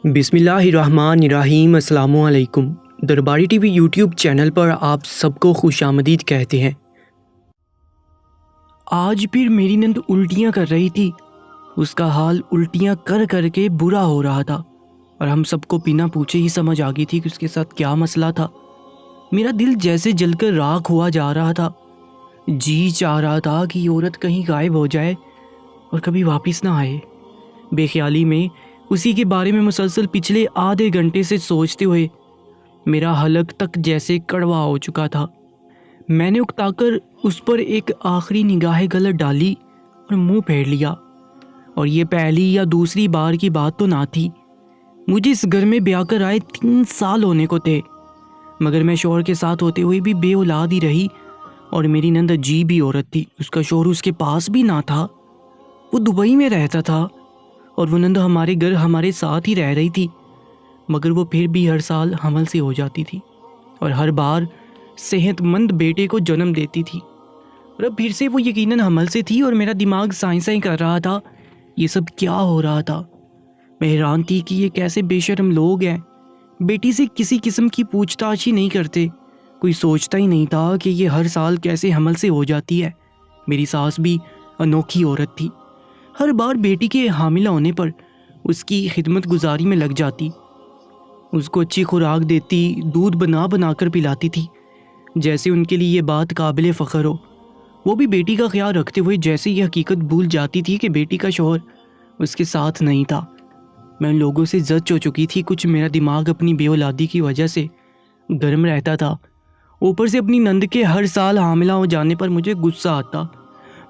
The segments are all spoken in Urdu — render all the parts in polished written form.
بسم اللہ الرحمن الرحیم۔ السلام علیکم۔ درباری ٹی وی یوٹیوب چینل پر آپ سب کو خوش آمدید کہتے ہیں۔ آج پھر میری نند الٹیاں کر رہی تھی۔ اس کا حال الٹیاں کر کر کے برا ہو رہا تھا اور ہم سب کو بنا پوچھے ہی سمجھ آ گئی تھی کہ اس کے ساتھ کیا مسئلہ تھا۔ میرا دل جیسے جل کر راکھ ہوا جا رہا تھا۔ جی چاہ رہا تھا کہ یہ عورت کہیں غائب ہو جائے اور کبھی واپس نہ آئے۔ بے خیالی میں اسی کے بارے میں مسلسل پچھلے آدھے گھنٹے سے سوچتے ہوئے میرا حلق تک جیسے کڑوا ہو چکا تھا۔ میں نے اکتا کر اس پر ایک آخری نگاہ غلط ڈالی اور منہ پھیر لیا۔ اور یہ پہلی یا دوسری بار کی بات تو نہ تھی۔ مجھے اس گھر میں بیاہ کر آئے 3 سال ہونے کو تھے، مگر میں شوہر کے ساتھ ہوتے ہوئے بھی بے اولاد ہی رہی۔ اور میری نند عجیب ہی عورت تھی۔ اس کا شوہر اس کے پاس بھی نہ تھا، وہ دبئی میں رہتا تھا، اور وہ نند ہمارے گھر ہمارے ساتھ ہی رہ رہی تھی، مگر وہ پھر بھی ہر سال حمل سے ہو جاتی تھی اور ہر بار صحت مند بیٹے کو جنم دیتی تھی۔ اور اب پھر سے وہ یقیناً حمل سے تھی اور میرا دماغ سائیں سائیں کر رہا تھا۔ یہ سب کیا ہو رہا تھا؟ میں حیران تھی کہ یہ کیسے بے شرم لوگ ہیں، بیٹی سے کسی قسم کی پوچھ تاچھ ہی نہیں کرتے۔ کوئی سوچتا ہی نہیں تھا کہ یہ ہر سال کیسے حمل سے ہو جاتی ہے۔ میری ساس بھی انوکھی عورت تھی، ہر بار بیٹی کے حاملہ ہونے پر اس کی خدمت گزاری میں لگ جاتی، اس کو اچھی خوراک دیتی، دودھ بنا بنا کر پلاتی تھی جیسے ان کے لیے یہ بات قابل فخر ہو۔ وہ بھی بیٹی کا خیال رکھتے ہوئے جیسے یہ حقیقت بھول جاتی تھی کہ بیٹی کا شوہر اس کے ساتھ نہیں تھا۔ میں ان لوگوں سے زچ ہو چکی تھی۔ کچھ میرا دماغ اپنی بے اولادی کی وجہ سے گرم رہتا تھا، اوپر سے اپنی نند کے ہر سال حاملہ ہو جانے پر مجھے غصہ آتا۔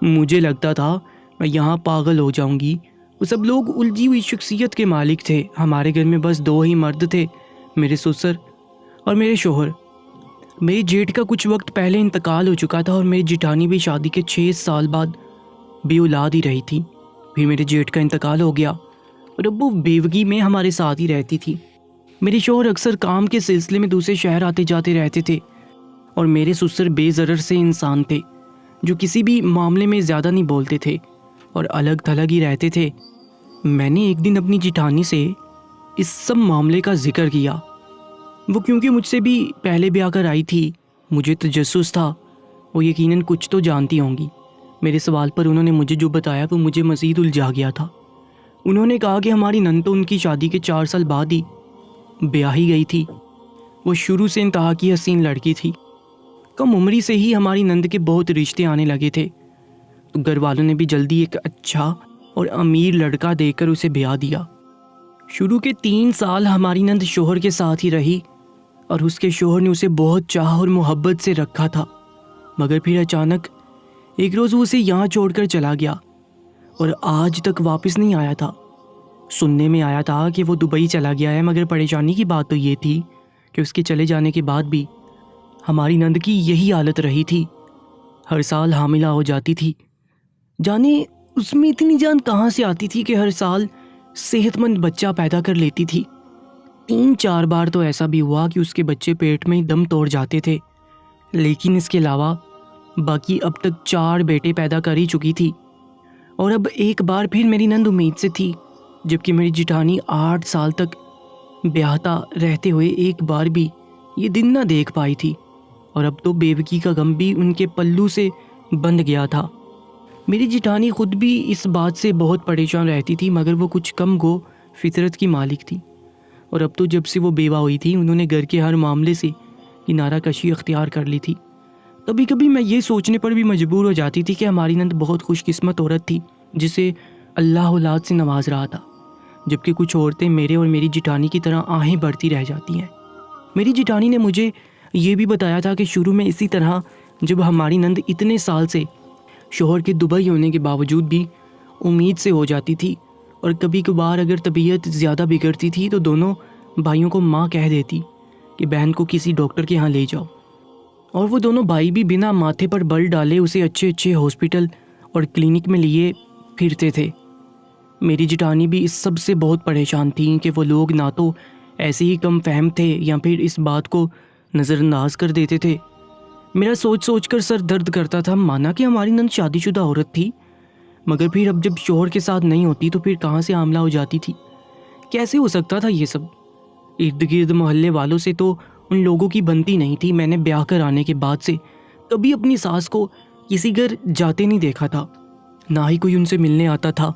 مجھے لگتا تھا میں یہاں پاگل ہو جاؤں گی۔ وہ سب لوگ الجھی ہوئی شخصیت کے مالک تھے۔ ہمارے گھر میں بس 2 ہی مرد تھے، میرے سسر اور میرے شوہر۔ میری جیٹھ کا کچھ وقت پہلے انتقال ہو چکا تھا اور میری جیٹھانی بھی شادی کے 6 سال بعد بے اولاد ہی رہی تھی۔ پھر میرے جیٹھ کا انتقال ہو گیا اور اب وہ بیوگی میں ہمارے ساتھ ہی رہتی تھی۔ میرے شوہر اکثر کام کے سلسلے میں دوسرے شہر آتے جاتے رہتے تھے اور میرے سسر بے ضرر سے انسان تھے جو کسی بھی معاملے میں زیادہ نہیں بولتے تھے اور الگ تھلگ ہی رہتے تھے۔ میں نے ایک دن اپنی جیٹھانی سے اس سب معاملے کا ذکر کیا۔ وہ کیونکہ مجھ سے بھی پہلے بیاہ کر آئی تھی، مجھے تجسس تھا وہ یقیناً کچھ تو جانتی ہوں گی۔ میرے سوال پر انہوں نے مجھے جو بتایا وہ مجھے مزید الجھا گیا تھا۔ انہوں نے کہا کہ ہماری نند تو ان کی شادی کے 4 سال بعد ہی بیاہی گئی تھی۔ وہ شروع سے انتہا کی حسین لڑکی تھی۔ کم عمری سے ہی ہماری نند کے بہت رشتے آنے لگے تھے، تو گھر والوں نے بھی جلدی ایک اچھا اور امیر لڑکا دے کر اسے بیاہ دیا۔ شروع کے 3 سال ہماری نند شوہر کے ساتھ ہی رہی اور اس کے شوہر نے اسے بہت چاہ اور محبت سے رکھا تھا، مگر پھر اچانک ایک روز وہ اسے یہاں چھوڑ کر چلا گیا اور آج تک واپس نہیں آیا تھا۔ سننے میں آیا تھا کہ وہ دبئی چلا گیا ہے، مگر پریشانی کی بات تو یہ تھی کہ اس کے چلے جانے کے بعد بھی ہماری نند کی یہی حالت رہی تھی، ہر سال حاملہ ہو جاتی تھی۔ جانے اس میں اتنی جان کہاں سے آتی تھی کہ ہر سال صحت مند بچہ پیدا کر لیتی تھی۔ 3-4 بار تو ایسا بھی ہوا کہ اس کے بچے پیٹ میں ہی دم توڑ جاتے تھے، لیکن اس کے علاوہ باقی اب تک 4 بیٹے پیدا کر ہی چکی تھی۔ اور اب ایک بار پھر میری نند امید سے تھی، جبکہ میری جیٹھانی 8 سال تک بیاہتا رہتے ہوئے ایک بار بھی یہ دن نہ دیکھ پائی تھی، اور اب تو بیوگی کا غم بھی ان کے پلوں سے بندھ گیا تھا۔ میری جیٹھانی خود بھی اس بات سے بہت پریشان رہتی تھی، مگر وہ کچھ کم گو فطرت کی مالک تھی، اور اب تو جب سے وہ بیوہ ہوئی تھی انہوں نے گھر کے ہر معاملے سے کنارہ کشی اختیار کر لی تھی۔ کبھی کبھی میں یہ سوچنے پر بھی مجبور ہو جاتی تھی کہ ہماری نند بہت خوش قسمت عورت تھی جسے اللہ اولاد سے نواز رہا تھا، جبکہ کچھ عورتیں میرے اور میری جیٹھانی کی طرح آہیں بھرتی رہ جاتی ہیں۔ میری جیٹھانی نے مجھے یہ بھی بتایا تھا کہ شروع میں اسی طرح جب ہماری نند اتنے سال سے شوہر کے دبئی ہونے کے باوجود بھی امید سے ہو جاتی تھی، اور کبھی کبھار اگر طبیعت زیادہ بگڑتی تھی تو دونوں بھائیوں کو ماں کہہ دیتی کہ بہن کو کسی ڈاکٹر کے ہاں لے جاؤ، اور وہ دونوں بھائی بھی بنا ماتھے پر بل ڈالے اسے اچھے اچھے ہاسپٹل اور کلینک میں لیے پھرتے تھے۔ میری جیٹھانی بھی اس سب سے بہت پریشان تھیں کہ وہ لوگ نہ تو ایسے ہی کم فہم تھے یا پھر اس بات کو نظر انداز کر دیتے تھے۔ میرا سوچ سوچ کر سر درد کرتا تھا۔ مانا کہ ہماری نند شادی شدہ عورت تھی، مگر پھر اب جب شوہر کے ساتھ نہیں ہوتی تو پھر کہاں سے حاملہ ہو جاتی تھی؟ کیسے ہو سکتا تھا یہ سب؟ ارد گرد محلے والوں سے تو ان لوگوں کی بنتی نہیں تھی. میں نے بیاہ کر آنے کے بعد سے کبھی اپنی ساس کو کسی گھر جاتے نہیں دیکھا تھا، نہ ہی کوئی ان سے ملنے آتا تھا.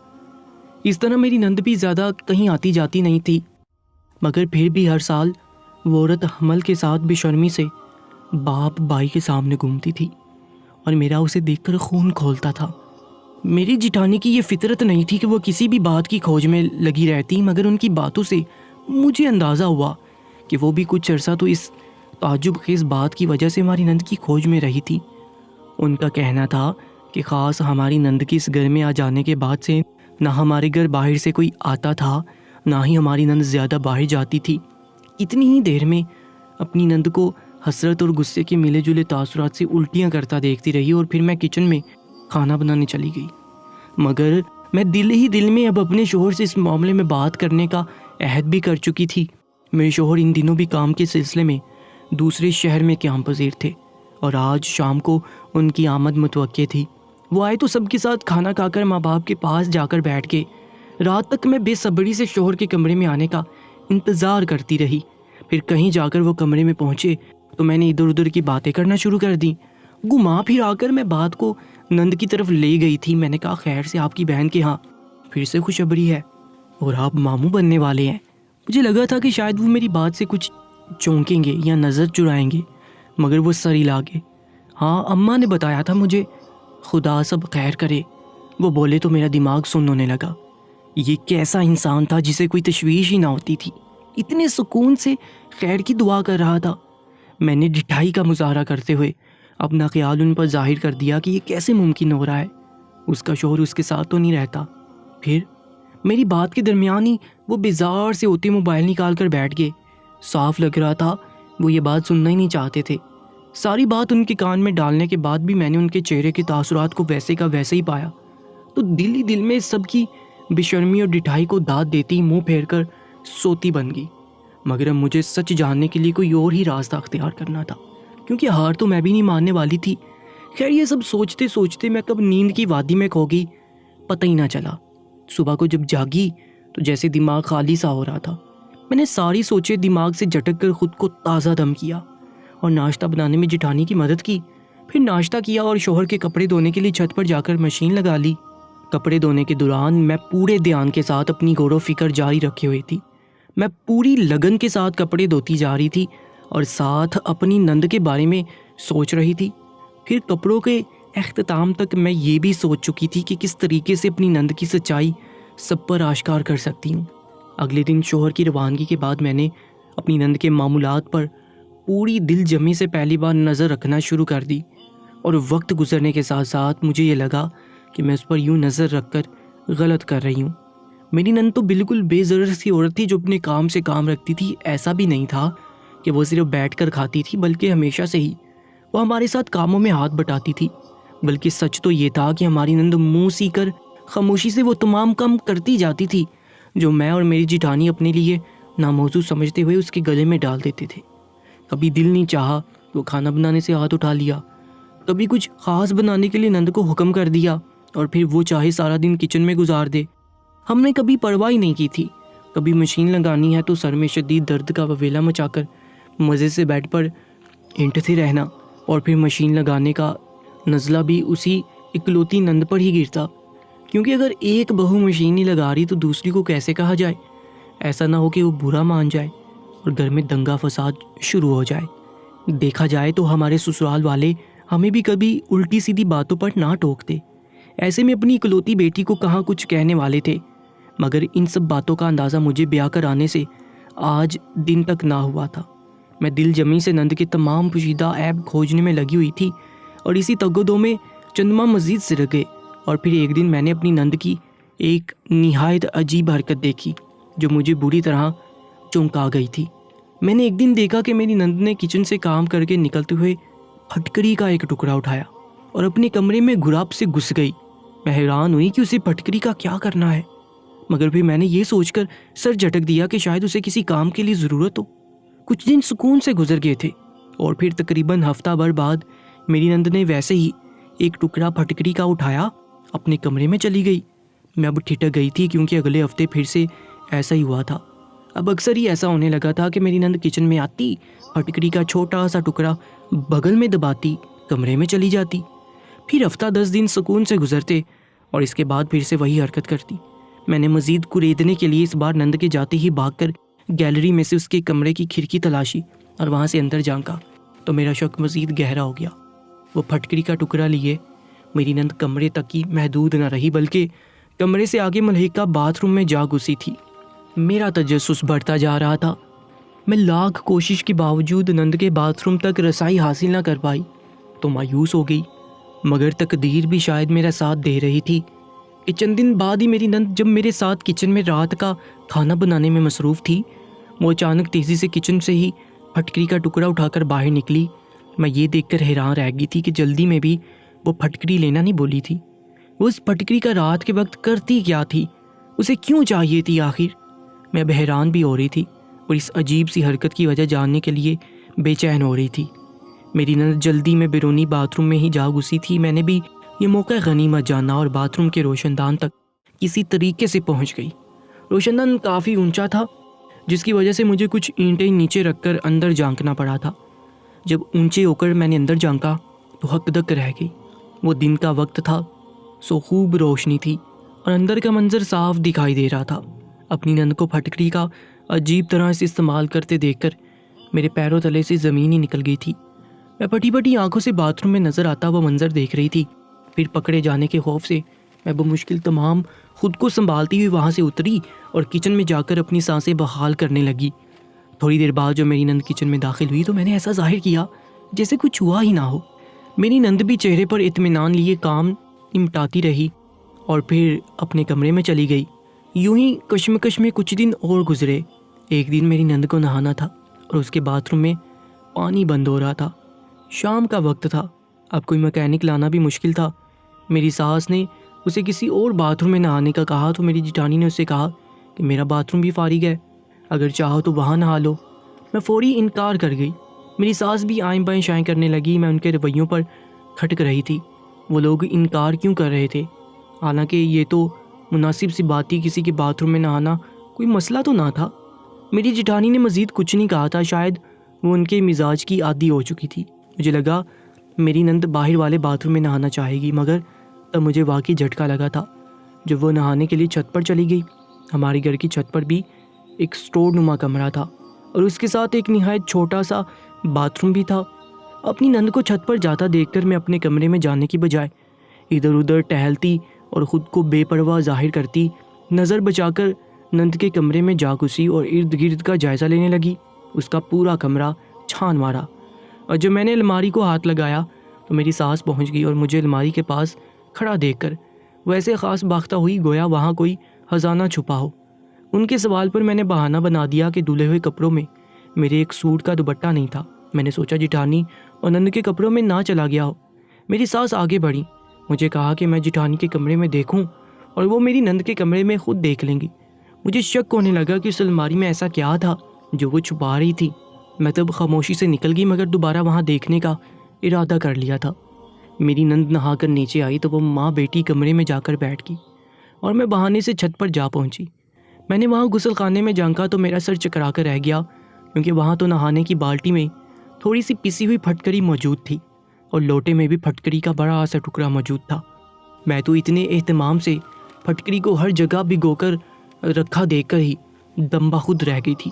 اس طرح میری نند بھی زیادہ کہیں آتی جاتی نہیں تھی، مگر پھر بھی ہر سال وہ عورت حمل کے ساتھ بے شرمی سے باپ بھائی کے سامنے گھومتی تھی اور میرا اسے دیکھ کر خون کھولتا تھا. میری جٹھانی کی یہ فطرت نہیں تھی کہ وہ کسی بھی بات کی کھوج میں لگی رہتی، مگر ان کی باتوں سے مجھے اندازہ ہوا کہ وہ بھی کچھ عرصہ تو اس تعجب خیز بات کی وجہ سے ہماری نند کی کھوج میں رہی تھی. ان کا کہنا تھا کہ خاص ہماری نند کے اس گھر میں آ جانے کے بعد سے نہ ہمارے گھر باہر سے کوئی آتا تھا، نہ ہی ہماری نند زیادہ باہر جاتی تھی. اتنی ہی دیر میں اپنی نند کو حسرت اور غصے کے ملے جلے تاثرات سے الٹیاں کرتا دیکھتی رہی اور پھر میں کچن میں کھانا بنانے چلی گئی. مگر میں دل ہی دل میں اب اپنے شوہر سے اس معاملے میں بات کرنے کا عہد بھی کر چکی تھی. میرے شوہر ان دنوں بھی کام کے سلسلے میں دوسرے شہر میں قیام پذیر تھے اور آج شام کو ان کی آمد متوقع تھی. وہ آئے تو سب کے ساتھ کھانا کھا کر ماں باپ کے پاس جا کر بیٹھ گئے. رات تک میں بے صبری سے شوہر کے کمرے میں آنے کا انتظار کرتی رہی. پھر کہیں جا کر وہ کمرے میں پہنچے تو میں نے ادھر ادھر کی باتیں کرنا شروع کر دی. گھما پھر آ کر میں بات کو نند کی طرف لے گئی تھی. میں نے کہا خیر سے آپ کی بہن کے ہاں پھر سے خوشخبری ہے اور آپ ماموں بننے والے ہیں. مجھے لگا تھا کہ شاید وہ میری بات سے کچھ چونکیں گے یا نظر چرائیں گے، مگر وہ سر ہلا گئے. ہاں اماں نے بتایا تھا مجھے، خدا سب خیر کرے. وہ بولے تو میرا دماغ سن ہونے لگا. یہ کیسا انسان تھا جسے کوئی تشویش ہی نہ ہوتی تھی، اتنے سکون سے خیر کی دعا کر رہا تھا. میں نے ڈٹھائی کا مظاہرہ کرتے ہوئے اپنا خیال ان پر ظاہر کر دیا کہ یہ کیسے ممکن ہو رہا ہے، اس کا شوہر اس کے ساتھ تو نہیں رہتا. پھر میری بات کے درمیان ہی وہ بیزار سے ہوتے موبائل نکال کر بیٹھ گئے. صاف لگ رہا تھا وہ یہ بات سننا ہی نہیں چاہتے تھے. ساری بات ان کے کان میں ڈالنے کے بعد بھی میں نے ان کے چہرے کے تاثرات کو ویسے کا ویسے ہی پایا تو دل ہی دل میں سب کی بے شرمی اور ڈٹھائی کو داد دیتی منہ پھیر کر سوتی بن گئی. مگر اب مجھے سچ جاننے کے لیے کوئی اور ہی راستہ اختیار کرنا تھا، کیونکہ ہار تو میں بھی نہیں ماننے والی تھی. خیر یہ سب سوچتے سوچتے میں کب نیند کی وادی میں کھو گئی پتہ ہی نہ چلا. صبح کو جب جاگی تو جیسے دماغ خالی سا ہو رہا تھا. میں نے ساری سوچے دماغ سے جھٹک کر خود کو تازہ دم کیا اور ناشتہ بنانے میں جٹھانی کی مدد کی. پھر ناشتہ کیا اور شوہر کے کپڑے دھونے کے لیے چھت پر جا کر مشین لگا لی. کپڑے دھونے کے دوران میں پورے دھیان کے ساتھ اپنی غور و فکر جاری رکھے ہوئی تھی. میں پوری لگن کے ساتھ کپڑے دھوتی جا رہی تھی اور ساتھ اپنی نند کے بارے میں سوچ رہی تھی. پھر کپڑوں کے اختتام تک میں یہ بھی سوچ چکی تھی کہ کس طریقے سے اپنی نند کی سچائی سب پر آشکار کر سکتی ہوں. اگلے دن شوہر کی روانگی کے بعد میں نے اپنی نند کے معمولات پر پوری دل جمی سے پہلی بار نظر رکھنا شروع کر دی اور وقت گزرنے کے ساتھ ساتھ مجھے یہ لگا کہ میں اس پر یوں نظر رکھ کر غلط کر رہی ہوں. میری نند تو بالکل بے ضرر سی عورت تھی جو اپنے کام سے کام رکھتی تھی. ایسا بھی نہیں تھا کہ وہ صرف بیٹھ کر کھاتی تھی، بلکہ ہمیشہ سے ہی وہ ہمارے ساتھ کاموں میں ہاتھ بٹاتی تھی. بلکہ سچ تو یہ تھا کہ ہماری نند منہ سی کر خاموشی سے وہ تمام کام کرتی جاتی تھی جو میں اور میری جٹھانی اپنے لیے ناموزوں سمجھتے ہوئے اس کے گلے میں ڈال دیتے تھے. کبھی دل نہیں چاہا تو کھانا بنانے سے ہاتھ اٹھا لیا، کبھی کچھ خاص بنانے کے لیے نند کو حکم کر دیا اور پھر وہ چاہے سارا دن کچن میں گزار دے. ہم نے کبھی پرواہ ہی نہیں کی تھی. کبھی مشین لگانی ہے تو سر میں شدید درد کا وویلا مچا کر مزے سے بیڈ پر اینٹھتے رہنا اور پھر مشین لگانے کا نزلہ بھی اسی اکلوتی نند پر ہی گرتا، کیونکہ اگر ایک بہو مشین نہیں لگا رہی تو دوسری کو کیسے کہا جائے. ایسا نہ ہو کہ وہ برا مان جائے اور گھر میں دنگا فساد شروع ہو جائے. دیکھا جائے تو ہمارے سسرال والے ہمیں بھی کبھی الٹی سیدھی باتوں پر نہ ٹوکتے. ایسے میں اپنی اکلوتی بیٹی کو کہاں کچھ کہنے والے تھے. مگر ان سب باتوں کا اندازہ مجھے بیاہ کر آنے سے آج دن تک نہ ہوا تھا. میں دل جمی سے نند کے تمام پوشیدہ عیب کھوجنے میں لگی ہوئی تھی اور اسی تگ و دو میں چند ماہ مزید سر گئے. اور پھر ایک دن میں نے اپنی نند کی ایک نہایت عجیب حرکت دیکھی جو مجھے بری طرح چونکا گئی تھی. میں نے ایک دن دیکھا کہ میری نند نے کچن سے کام کر کے نکلتے ہوئے پھٹکری کا ایک ٹکڑا اٹھایا اور اپنے کمرے میں گھراپ سے گھس گئی. میں حیران ہوئی کہ اسے پھٹکری کا کیا کرنا ہے، مگر پھر میں نے یہ سوچ کر سر جھٹک دیا کہ شاید اسے کسی کام کے لیے ضرورت ہو. کچھ دن سکون سے گزر گئے تھے اور پھر تقریباً ہفتہ بھر بعد میری نند نے ویسے ہی ایک ٹکڑا پھٹکری کا اٹھایا اپنے کمرے میں چلی گئی. میں اب ٹھٹک گئی تھی کیونکہ اگلے ہفتے پھر سے ایسا ہی ہوا تھا۔ اب اکثر ہی ایسا ہونے لگا تھا کہ میری نند کچن میں آتی، پھٹکری کا چھوٹا سا ٹکڑا بغل میں دباتی، کمرے میں چلی جاتی، پھر ہفتہ 10 دن سکون سے گزرتے اور اس کے بعد پھر سے وہی حرکت کرتی۔ میں نے مزید کوریدنے کے لیے اس بار نند کے جاتے ہی بھاگ کر گیلری میں سے اس کے کمرے کی کھڑکی تلاشی اور وہاں سے اندر جھانکا تو میرا شک مزید گہرا ہو گیا۔ وہ پھٹکری کا ٹکڑا لیے میری نند کمرے تک ہی محدود نہ رہی بلکہ کمرے سے آگے ملحقہ باتھ روم میں جا گھسی تھی۔ میرا تجسس بڑھتا جا رہا تھا۔ میں لاکھ کوشش کے باوجود نند کے باتھ روم تک رسائی حاصل نہ کر پائی تو مایوس ہو گئی، مگر تقدیر بھی شاید میرا ساتھ دے رہی تھی کہ چند دن بعد ہی میری نند جب میرے ساتھ کچن میں رات کا کھانا بنانے میں مصروف تھی، وہ اچانک تیزی سے کچن سے ہی پھٹکری کا ٹکڑا اٹھا کر باہر نکلی۔ میں یہ دیکھ کر حیران رہ گئی تھی کہ جلدی میں بھی وہ پھٹکری لینا نہیں بولی تھی۔ وہ اس پھٹکری کا رات کے وقت کرتی کیا تھی؟ اسے کیوں چاہیے تھی آخر؟ میں اب حیران بھی ہو رہی تھی اور اس عجیب سی حرکت کی وجہ جاننے کے لیے بے چین ہو رہی تھی۔ میری نند جلدی میں بیرونی باتھ روم میں ہی جا گھسی تھی۔ میں نے بھی یہ موقع غنیمت جانا اور باتھ روم کے روشن دان تک کسی طریقے سے پہنچ گئی۔ روشن دان کافی اونچا تھا جس کی وجہ سے مجھے کچھ اینٹیں نیچے رکھ کر اندر جھانکنا پڑا تھا۔ جب اونچے ہو کر میں نے اندر جھانکا تو حق دک رہ گئی۔ وہ دن کا وقت تھا، سو خوب روشنی تھی اور اندر کا منظر صاف دکھائی دے رہا تھا۔ اپنی نند کو پھٹکری کا عجیب طرح سے استعمال کرتے دیکھ کر میرے پیروں تلے سے زمین ہی نکل گئی تھی۔ میں پھٹی پھٹی آنکھوں سے باتھ روم میں نظر آتا وہ منظر دیکھ رہی تھی۔ پھر پکڑے جانے کے خوف سے میں بمشکل تمام خود کو سنبھالتی ہوئی وہاں سے اتری اور کچن میں جا کر اپنی سانسیں بحال کرنے لگی۔ تھوڑی دیر بعد جو میری نند کچن میں داخل ہوئی تو میں نے ایسا ظاہر کیا جیسے کچھ ہوا ہی نہ ہو۔ میری نند بھی چہرے پر اطمینان لیے کام نمٹاتی رہی اور پھر اپنے کمرے میں چلی گئی۔ یوں ہی کشمکش میں کچھ دن اور گزرے۔ ایک دن میری نند کو نہانا تھا اور اس کے باتھ روم میں پانی بند ہو رہا تھا۔ شام کا وقت تھا، اب کوئی میکینک لانا بھی مشکل تھا۔ میری ساس نے اسے کسی اور باتھ روم میں نہانے کا کہا تو میری جٹھانی نے اسے کہا کہ میرا باتھ روم بھی فارغ ہے، اگر چاہو تو وہاں نہا لو۔ میں فوری انکار کر گئی۔ میری ساس بھی آئیں بائیں شائیں کرنے لگی۔ میں ان کے رویوں پر کھٹک رہی تھی۔ وہ لوگ انکار کیوں کر رہے تھے؟ حالانکہ یہ تو مناسب سی بات تھی، کسی کے باتھ روم میں نہانا کوئی مسئلہ تو نہ تھا۔ میری جٹھانی نے مزید کچھ نہیں کہا تھا، شاید وہ ان کے مزاج کی عادی ہو چکی تھی۔ مجھے لگا میری نند باہر والے باتھ روم میں نہانا چاہے گی، مگر تب مجھے واقعی جھٹکا لگا تھا جب وہ نہانے کے لیے چھت پر چلی گئی۔ ہماری گھر کی چھت پر بھی ایک سٹور نما کمرہ تھا اور اس کے ساتھ ایک نہایت چھوٹا سا باتھ روم بھی تھا۔ اپنی نند کو چھت پر جاتا دیکھ کر میں اپنے کمرے میں جانے کی بجائے ادھر ادھر ٹہلتی اور خود کو بے پرواہ ظاہر کرتی نظر بچا کر نند کے کمرے میں جا گھسی اور ارد گرد کا جائزہ لینے لگی۔ اس کا پورا کمرہ چھان مارا اور جب میں نے الماری کو ہاتھ لگایا تو میری ساس پہنچ گئی اور مجھے الماری کے پاس کھڑا دیکھ کر وہ ایسے خاص باختہ ہوئی گویا وہاں کوئی خزانہ چھپا ہو۔ ان کے سوال پر میں نے بہانہ بنا دیا کہ دھلے ہوئے کپڑوں میں میرے ایک سوٹ کا دوپٹہ نہیں تھا۔ میں نے سوچا جٹھانی اور نند کے کپڑوں میں نہ چلا گیا ہو۔ میری ساس آگے بڑھی، مجھے کہا کہ میں جٹھانی کے کمرے میں دیکھوں اور وہ میری نند کے کمرے میں خود دیکھ لیں گی۔ مجھے شک ہونے لگا کہ اس الماری میں ایسا کیا تھا جو وہ چھپا رہی تھی۔ میں تب خاموشی سے نکل گئی مگر دوبارہ وہاں دیکھنے کا ارادہ کر لیا تھا۔ میری نند نہا کر نیچے آئی تو وہ ماں بیٹی کمرے میں جا کر بیٹھ گئی اور میں بہانے سے چھت پر جا پہنچی۔ میں نے وہاں غسل خانے میں جھانکا تو میرا سر چکرا کر رہ گیا، کیونکہ وہاں تو نہانے کی بالٹی میں تھوڑی سی پسی ہوئی پھٹکری موجود تھی اور لوٹے میں بھی پھٹکری کا بڑا سا ٹکڑا موجود تھا۔ میں تو اتنے اہتمام سے پھٹکری کو ہر جگہ بھگو کر رکھا دیکھ کر ہی دم بخود رہ گئی تھی۔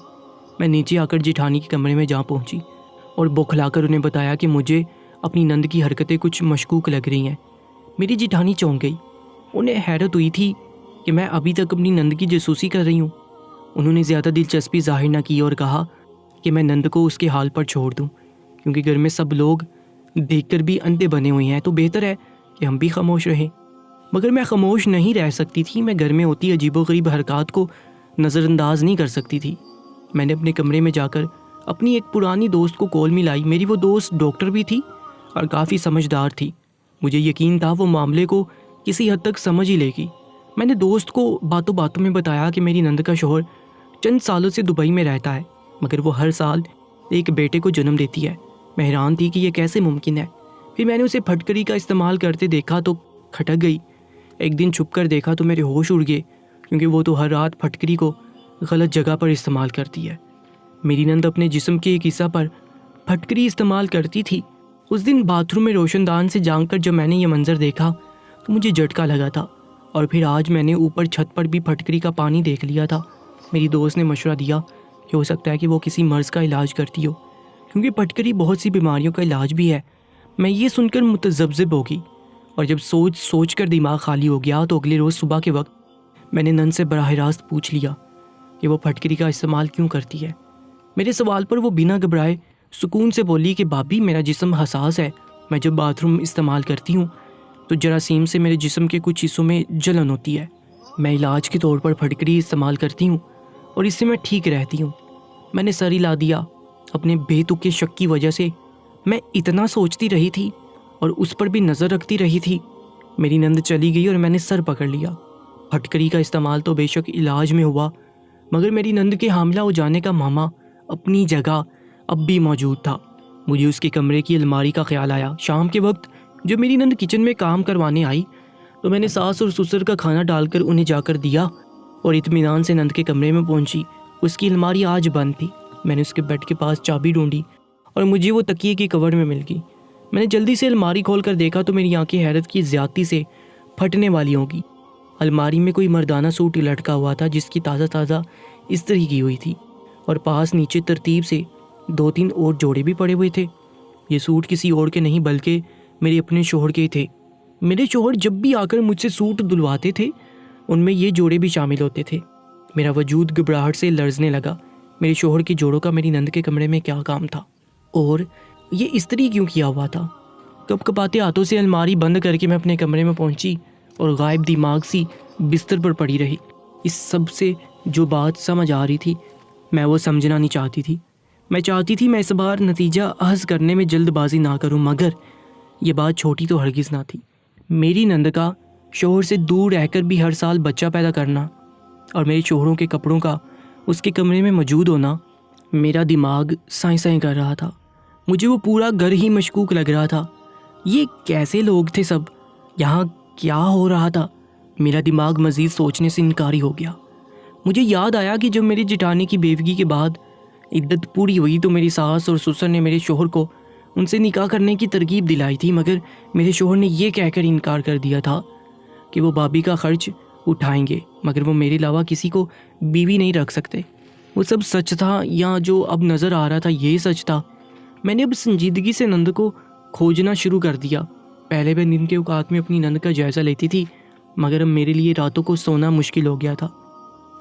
میں نیچے آ کر جٹھانی کے کمرے میں جا پہنچی اور بوکھلا کر انہیں بتایا کہ مجھے اپنی نند کی حرکتیں کچھ مشکوک لگ رہی ہیں۔ میری جٹھانی چونک گئی۔ انہیں حیرت ہوئی تھی کہ میں ابھی تک اپنی نند کی جاسوسی کر رہی ہوں۔ انہوں نے زیادہ دلچسپی ظاہر نہ کی اور کہا کہ میں نند کو اس کے حال پر چھوڑ دوں، کیونکہ گھر میں سب لوگ دیکھ کر بھی اندھے بنے ہوئے ہیں تو بہتر ہے کہ ہم بھی خاموش رہیں۔ مگر میں خاموش نہیں رہ سکتی تھی۔ میں گھر میں ہوتی عجیب و غریب حرکات کو نظر انداز نہیں کر سکتی تھی۔ میں نے اپنے کمرے میں جا کر اپنی ایک پرانی دوست کو کال ملائی۔ میری وہ دوست ڈاکٹر بھی تھی اور کافی سمجھدار تھی۔ مجھے یقین تھا وہ معاملے کو کسی حد تک سمجھ ہی لے گی۔ میں نے دوست کو باتوں باتوں میں بتایا کہ میری نند کا شوہر چند سالوں سے دبئی میں رہتا ہے، مگر وہ ہر سال ایک بیٹے کو جنم دیتی ہے۔ میں حیران تھی کہ یہ کیسے ممکن ہے۔ پھر میں نے اسے پھٹکری کا استعمال کرتے دیکھا تو کھٹک گئی۔ ایک دن چھپ کر دیکھا تو میرے ہوش اڑ گئے، کیونکہ وہ تو ہر رات پھٹکری کو غلط جگہ پر استعمال کرتی ہے۔ میری نند اپنے جسم کے ایک حصہ پر پھٹکری استعمال کرتی تھی۔ اس دن باتھ روم میں روشن دان سے جھانک کر جب میں نے یہ منظر دیکھا تو مجھے جھٹکا لگا تھا، اور پھر آج میں نے اوپر چھت پر بھی پھٹکری کا پانی دیکھ لیا تھا۔ میری دوست نے مشورہ دیا کہ ہو سکتا ہے کہ وہ کسی مرض کا علاج کرتی ہو، کیونکہ پھٹکری بہت سی بیماریوں کا علاج بھی ہے۔ میں یہ سن کر متذبذب ہو گئی، اور جب سوچ کر دماغ خالی ہو گیا تو اگلے روز صبح کے وقت میں نے نند سے براہ راست پوچھ لیا کہ وہ پھٹکری کا استعمال کیوں کرتی ہے۔ میرے سوال پر وہ بنا گھبرائے سکون سے بولی کہ بھابھی، میرا جسم حساس ہے، میں جب باتھ روم استعمال کرتی ہوں تو جراثیم سے میرے جسم کے کچھ حصوں میں جلن ہوتی ہے۔ میں علاج کے طور پر پھٹکری استعمال کرتی ہوں اور اس سے میں ٹھیک رہتی ہوں۔ میں نے سر ہلا دیا۔ اپنے بے تکے شک کی وجہ سے میں اتنا سوچتی رہی تھی اور اس پر بھی نظر رکھتی رہی تھی۔ میری نند چلی گئی اور میں نے سر پکڑ لیا۔ پھٹکری کا استعمال تو بے شک علاج میں ہوا، مگر میری نند کے حاملہ ہو جانے کا معمہ اپنی جگہ اب بھی موجود تھا۔ مجھے اس کے کمرے کی الماری کا خیال آیا۔ شام کے وقت جب میری نند کچن میں کام کروانے آئی تو میں نے ساس اور سسر کا کھانا ڈال کر انہیں جا کر دیا اور اطمینان سے نند کے کمرے میں پہنچی۔ اس کی الماری آج بند تھی۔ میں نے اس کے بیڈ کے پاس چابی ڈھونڈی اور مجھے وہ تکیے کی کور میں مل گئی۔ میں نے جلدی سے الماری کھول کر دیکھا تو میری آنکھیں حیرت کی زیادتی سے پھٹنے والی ہوں گی۔ الماری میں کوئی مردانہ سوٹ لٹکا ہوا تھا جس کی تازہ استری کی ہوئی تھی، اور پاس نیچے ترتیب سے 2-3 اور جوڑے بھی پڑے ہوئے تھے۔ یہ سوٹ کسی اور کے نہیں بلکہ میرے اپنے شوہر کے تھے۔ میرے شوہر جب بھی آ کر مجھ سے سوٹ دلواتے تھے ان میں یہ جوڑے بھی شامل ہوتے تھے۔ میرا وجود گھبراہٹ سے لرزنے لگا۔ میرے شوہر کے جوڑوں کا میری نند کے کمرے میں کیا کام تھا، اور یہ استری کیوں کیا ہوا تھا؟ کپ کپاتے ہاتھوں سے الماری بند کر کے میں اپنے کمرے میں پہنچی اور غائب دماغ سی بستر پر پڑی رہی۔ اس سب سے جو بات سمجھ آ رہی تھی میں وہ سمجھنا نہیں چاہتی تھی۔ میں چاہتی تھی میں اس بار نتیجہ اخذ کرنے میں جلد بازی نہ کروں، مگر یہ بات چھوٹی تو ہرگز نہ تھی۔ میری نند کا شوہر سے دور رہ کر بھی ہر سال بچہ پیدا کرنا اور میرے شوہروں کے کپڑوں کا اس کے کمرے میں موجود ہونا، میرا دماغ سائیں سائیں کر رہا تھا۔ مجھے وہ پورا گھر ہی مشکوک لگ رہا تھا۔ یہ کیسے لوگ تھے سب؟ یہاں کیا ہو رہا تھا؟ میرا دماغ مزید سوچنے سے انکاری ہو گیا۔ مجھے یاد آیا کہ جب میری جٹانی کی بیوگی کے بعد عدت پوری ہوئی تو میری ساس اور سسر نے میرے شوہر کو ان سے نکاح کرنے کی ترغیب دلائی تھی، مگر میرے شوہر نے یہ کہہ کر انکار کر دیا تھا کہ وہ بابی کا خرچ اٹھائیں گے، مگر وہ میرے علاوہ کسی کو بیوی نہیں رکھ سکتے۔ وہ سب سچ تھا یا جو اب نظر آ رہا تھا یہ سچ تھا؟ میں نے اب سنجیدگی سے نند کو کھوجنا شروع کر دیا۔ پہلے میں دن کے اوقات میں اپنی نند کا جائزہ لیتی تھی، مگر اب میرے لیے راتوں کو سونا مشکل ہو گیا تھا۔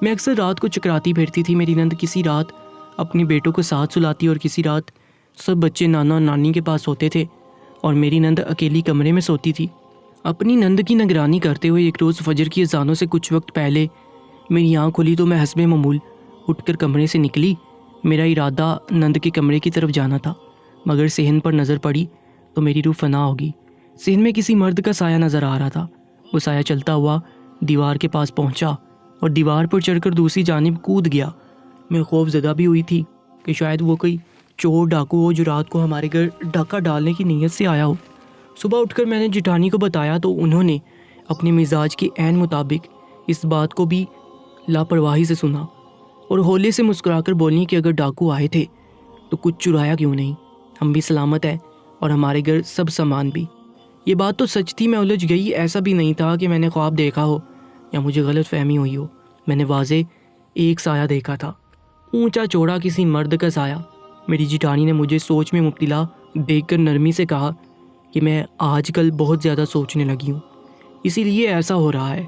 میں اکثر رات کو چکراتی پھرتی تھی۔ میری نند کسی رات اپنے بیٹوں کو ساتھ سلاتی اور کسی رات سب بچے نانا اور نانی کے پاس ہوتے تھے اور میری نند اکیلی کمرے میں سوتی تھی۔ اپنی نند کی نگرانی کرتے ہوئے ایک روز فجر کی اذانوں سے کچھ وقت پہلے میری آنکھ کھلی تو میں حسب معمول اٹھ کر کمرے سے نکلی۔ میرا ارادہ نند کے کمرے کی طرف جانا تھا، مگر صحن پر نظر پڑی تو میری روح فنا ہو گئی۔ صحن میں کسی مرد کا سایہ نظر آ رہا تھا۔ وہ سایہ چلتا ہوا دیوار کے پاس پہنچا اور دیوار پر چڑھ کر دوسری جانب کود گیا۔ میں خوف زدہ بھی ہوئی تھی کہ شاید وہ کوئی چور ڈاکو ہو جو رات کو ہمارے گھر ڈاکہ ڈالنے کی نیت سے آیا ہو۔ صبح اٹھ کر میں نے جٹھانی کو بتایا تو انہوں نے اپنے مزاج کے عین مطابق اس بات کو بھی لاپرواہی سے سنا اور ہولے سے مسکرا کر بولی کہ اگر ڈاکو آئے تھے تو کچھ چرایا کیوں نہیں، ہم بھی سلامت ہیں اور ہمارے گھر سب سامان بھی۔ یہ بات تو سچ تھی، میں الجھ گئی۔ ایسا بھی نہیں تھا کہ میں نے خواب دیکھا ہو یا مجھے غلط فہمی ہوئی ہو۔ میں نے واضح ایک سایہ دیکھا تھا، اونچا چوڑا کسی مرد کا سایہ۔ میری جٹھانی نے مجھے سوچ میں مبتلا دیکھ کر نرمی سے کہا کہ میں آج کل بہت زیادہ سوچنے لگی ہوں، اسی لیے ایسا ہو رہا ہے۔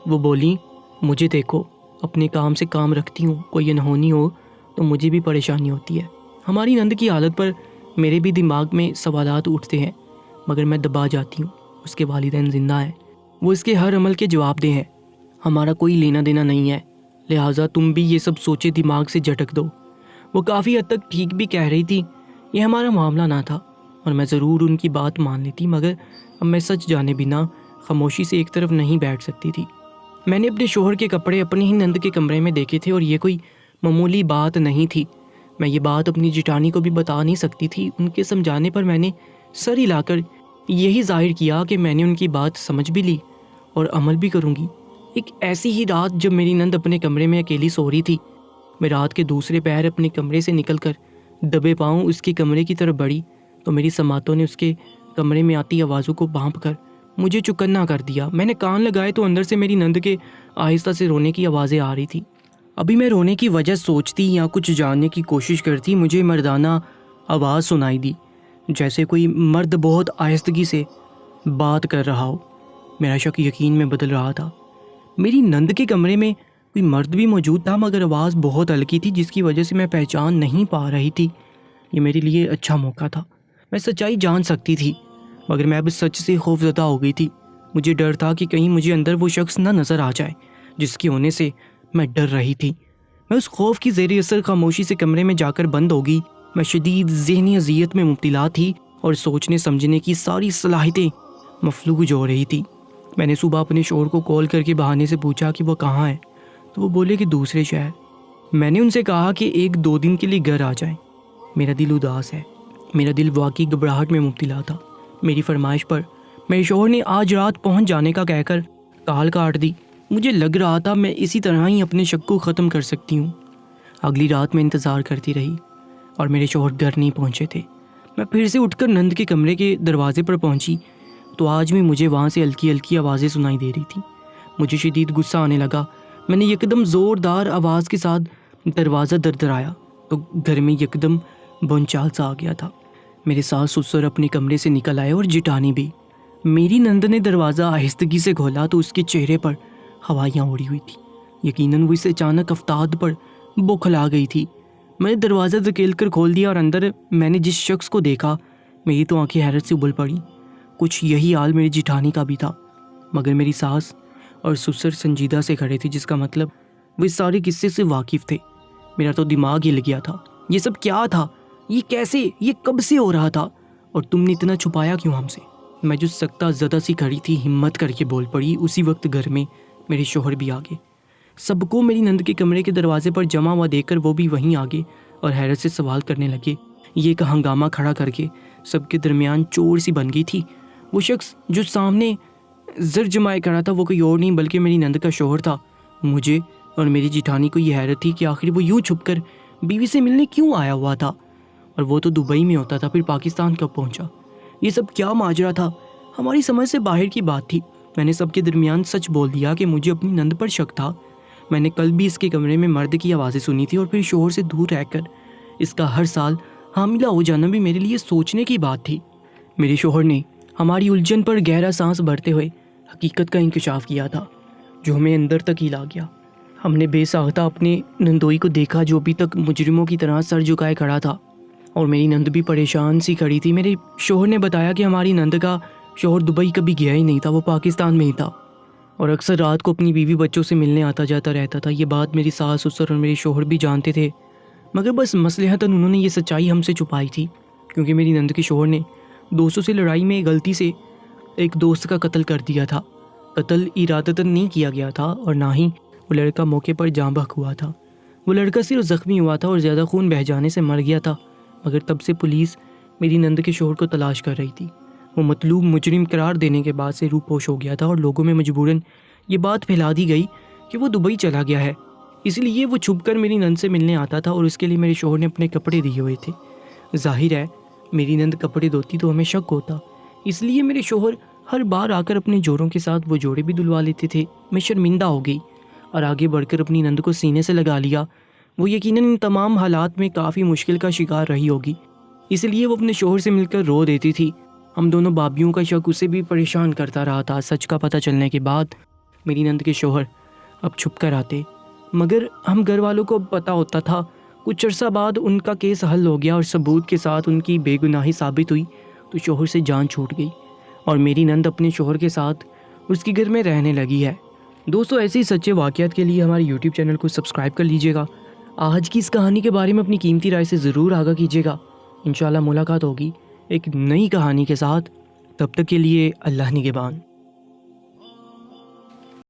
وہ بولی مجھے دیکھو، اپنے کام سے کام رکھتی ہوں، کوئی انہونی ہو تو مجھے بھی پریشانی ہوتی ہے۔ ہماری نند کی حالت پر میرے بھی دماغ میں سوالات اٹھتے ہیں، مگر میں دبا جاتی ہوں۔ اس کے والدین زندہ ہیں، وہ اس کے ہر عمل کے جواب دہ ہیں، ہمارا کوئی لینا دینا نہیں ہے، لہٰذا تم بھی یہ سب سوچے دماغ سے جھٹک دو۔ وہ کافی حد تک ٹھیک بھی کہہ رہی تھی۔ یہ ہمارا معاملہ نہ تھا اور میں ضرور ان کی بات مان لیتی، مگر اب میں سچ جانے بنا خاموشی سے ایک طرف نہیں بیٹھ سکتی تھی۔ میں نے اپنے شوہر کے کپڑے اپنی ہی نند کے کمرے میں دیکھے تھے اور یہ کوئی معمولی بات نہیں تھی۔ میں یہ بات اپنی جٹھانی کو بھی بتا نہیں سکتی تھی۔ ان کے سمجھانے پر میں نے سر ہلا کر یہی ظاہر کیا کہ میں نے ان کی بات سمجھ بھی لی اور عمل بھی کروں گی۔ ایک ایسی ہی رات جب میری نند اپنے کمرے میں اکیلی سو رہی تھی میں رات کے دوسرے پہر اپنے کمرے سے نکل کر دبے پاؤں اس کے کمرے کی طرف بڑھی تو میری سماعتوں نے اس کے کمرے میں آتی آوازوں کو بھانپ کر مجھے چوکنا کر دیا۔ میں نے کان لگائے تو اندر سے میری نند کے آہستہ سے رونے کی آوازیں آ رہی تھی۔ ابھی میں رونے کی وجہ سوچتی یا کچھ جاننے کی کوشش کرتی، مجھے مردانہ آواز سنائی دی، جیسے کوئی مرد بہت آہستگی سے بات کر رہا ہو۔ میرا شک یقین میں بدل رہا تھا۔ میری نند کے کمرے میں کوئی مرد بھی موجود تھا، مگر آواز بہت ہلکی تھی جس کی وجہ سے میں پہچان نہیں پا رہی تھی۔ یہ میرے لیے اچھا موقع تھا، میں سچائی جان سکتی تھی، مگر میں اب سچ سے خوفزدہ ہو گئی تھی۔ مجھے ڈر تھا کہ کہیں مجھے اندر وہ شخص نہ نظر آ جائے جس کے ہونے سے میں ڈر رہی تھی۔ میں اس خوف کی زیر اثر خاموشی سے کمرے میں جا کر بند ہو گئی۔ میں شدید ذہنی اذیت میں مبتلا تھی اور سوچنے سمجھنے کی ساری صلاحیتیں مفلوج ہو رہی تھی۔ میں نے صبح اپنے شوہر کو کال کر کے بہانے سے پوچھا کہ وہ کہاں ہے، تو وہ بولے کہ دوسرے شہر۔ میں نے ان سے کہا کہ 1-2 دن کے لیے گھر آ جائیں۔ میرا دل اداس ہے، میرا دل واقعی گھبراہٹ میں مبتلا تھا۔ میری فرمائش پر میرے شوہر نے آج رات پہنچ جانے کا کہہ کر کال کاٹ دی۔ مجھے لگ رہا تھا میں اسی طرح ہی اپنے شک کو ختم کر سکتی ہوں۔ اگلی رات میں انتظار کرتی رہی اور میرے شوہر گھر نہیں پہنچے تھے۔ میں پھر سے اٹھ کر نند کے کمرے کے دروازے پر پہنچی تو آج بھی مجھے وہاں سے ہلکی ہلکی آوازیں سنائی دے رہی تھی۔ مجھے شدید غصہ آنے لگا۔ میں نے یکدم زوردار آواز کے ساتھ دروازہ دردرایا تو گھر میں یکدم بھونچال سا آ گیا تھا۔ میرے ساس سسر اپنے کمرے سے نکل آئے اور جٹانی بھی۔ میری نند نے دروازہ آہستگی سے کھولا تو اس کے چہرے پر ہوائیاں اڑی ہوئی تھی۔ یقیناً وہ اسے اچانک افتاد پر بوکھلا گئی تھی۔ میں نے دروازہ دھکیل کر کھول دیا اور اندر میں نے جس شخص کو دیکھا میری تو آنکھیں حیرت سے ابل پڑی۔ کچھ یہی حال میری جٹھانی کا بھی تھا، مگر میری ساس اور سسر سنجیدہ سے کھڑے تھے، جس کا مطلب وہ اس سارے قصے سے واقف تھے۔ میرا تو دماغ ہل گیا تھا۔ یہ سب کیا تھا؟ یہ کیسے؟ یہ کب سے ہو رہا تھا؟ اور تم نے اتنا چھپایا کیوں ہم سے؟ میں جو سکتہ زدہ سی کھڑی تھی ہمت کر کے بول پڑی۔ اسی وقت گھر میں میرے شوہر بھی آ گئے۔ سب کو میری نند کے کمرے کے دروازے پر جمع ہوا دیکھ کر وہ بھی وہیں آ گئے اور حیرت سے سوال کرنے لگے۔ یہ ایک ہنگامہ کھڑا کر کے سب کے درمیان چور سی بن گئی تھی۔ وہ شخص جو سامنے زر جمائے کھڑا تھا وہ کوئی اور نہیں بلکہ میری نند کا شوہر تھا۔ مجھے اور میری جٹھانی کو یہ حیرت تھی کہ آخر وہ یوں چھپ کر بیوی سے ملنے کیوں آیا ہوا تھا، اور وہ تو دبئی میں ہوتا تھا، پھر پاکستان کب پہنچا؟ یہ سب کیا ماجرا تھا؟ ہماری سمجھ سے باہر کی بات تھی۔ میں نے سب کے درمیان سچ بول دیا کہ مجھے اپنی نند پر شک تھا۔ میں نے کل بھی اس کے کمرے میں مرد کی آوازیں سنی تھی اور پھر شوہر سے دور رہ کر اس کا ہر سال حاملہ ہو جانا بھی میرے لیے سوچنے کی بات تھی۔ میرے شوہر نے ہماری الجھن پر گہرا سانس بھرتے ہوئے حقیقت کا انکشاف کیا تھا، جو ہمیں اندر تک ہی لا گیا۔ ہم نے بے ساختہ اپنے نندوئی کو دیکھا جو ابھی تک مجرموں کی طرح سر جھکائے کھڑا تھا، اور میری نند بھی پریشان سی کھڑی تھی۔ میرے شوہر نے بتایا کہ ہماری نند کا شوہر دبئی کبھی گیا ہی نہیں تھا، وہ پاکستان میں ہی تھا اور اکثر رات کو اپنی بیوی بچوں سے ملنے آتا جاتا رہتا تھا۔ یہ بات میری ساس سسر اور میرے شوہر بھی جانتے تھے، مگر بس مصلحتاً انہوں نے یہ سچائی ہم سے چھپائی تھی، کیونکہ میری نند کے شوہر نے دوستوں سے لڑائی میں غلطی سے ایک دوست کا قتل کر دیا تھا۔ قتل ارادتاً نہیں کیا گیا تھا اور نہ ہی وہ لڑکا موقع پر جاں بحق ہوا تھا۔ وہ لڑکا صرف زخمی ہوا تھا اور زیادہ خون بہہ جانے سے مر گیا تھا، مگر تب سے پولیس میری نند کے شوہر کو تلاش کر رہی تھی۔ وہ مطلوب مجرم قرار دینے کے بعد سے روپوش ہو گیا تھا اور لوگوں میں مجبوراً یہ بات پھیلا دی گئی کہ وہ دبئی چلا گیا ہے، اس لیے وہ چھپ کر میری نند سے ملنے آتا تھا اور اس کے لیے میرے شوہر نے اپنے کپڑے دیے ہوئے تھے۔ ظاہر ہے میری نند کپڑے دھوتی تو ہمیں شک ہوتا، اس لیے میرے شوہر ہر بار آ کر اپنے جوڑوں کے ساتھ وہ جوڑے بھی دلوا لیتے تھے۔ میں شرمندہ ہو گئی اور آگے بڑھ کر اپنی نند کو سینے سے لگا لیا۔ وہ یقیناً ان تمام حالات میں کافی مشکل کا شکار رہی ہوگی، اس لیے وہ اپنے شوہر سے مل کر رو دیتی تھی۔ ہم دونوں بابیوں کا شک اسے بھی پریشان کرتا رہا تھا۔ سچ کا پتہ چلنے کے بعد میری نند کے شوہر اب چھپ کر آتے، مگر ہم گھر والوں کو پتہ ہوتا تھا۔ کچھ عرصہ بعد ان کا کیس حل ہو گیا اور ثبوت کے ساتھ ان کی بے گناہی ثابت ہوئی تو شوہر سے جان چھوٹ گئی اور میری نند اپنے شوہر کے ساتھ اس کے گھر میں رہنے لگی ہے۔ دوستو، ایسے ہی سچے واقعات کے لیے ہمارے یوٹیوب چینل کو سبسکرائب کر لیجیے گا۔ آج کی اس کہانی کے بارے میں اپنی قیمتی رائے سے ضرور آگاہ کیجیے گا۔ انشاءاللہ ملاقات ہوگی ایک نئی کہانی کے ساتھ، تب تک کے لیے اللہ نگہبان۔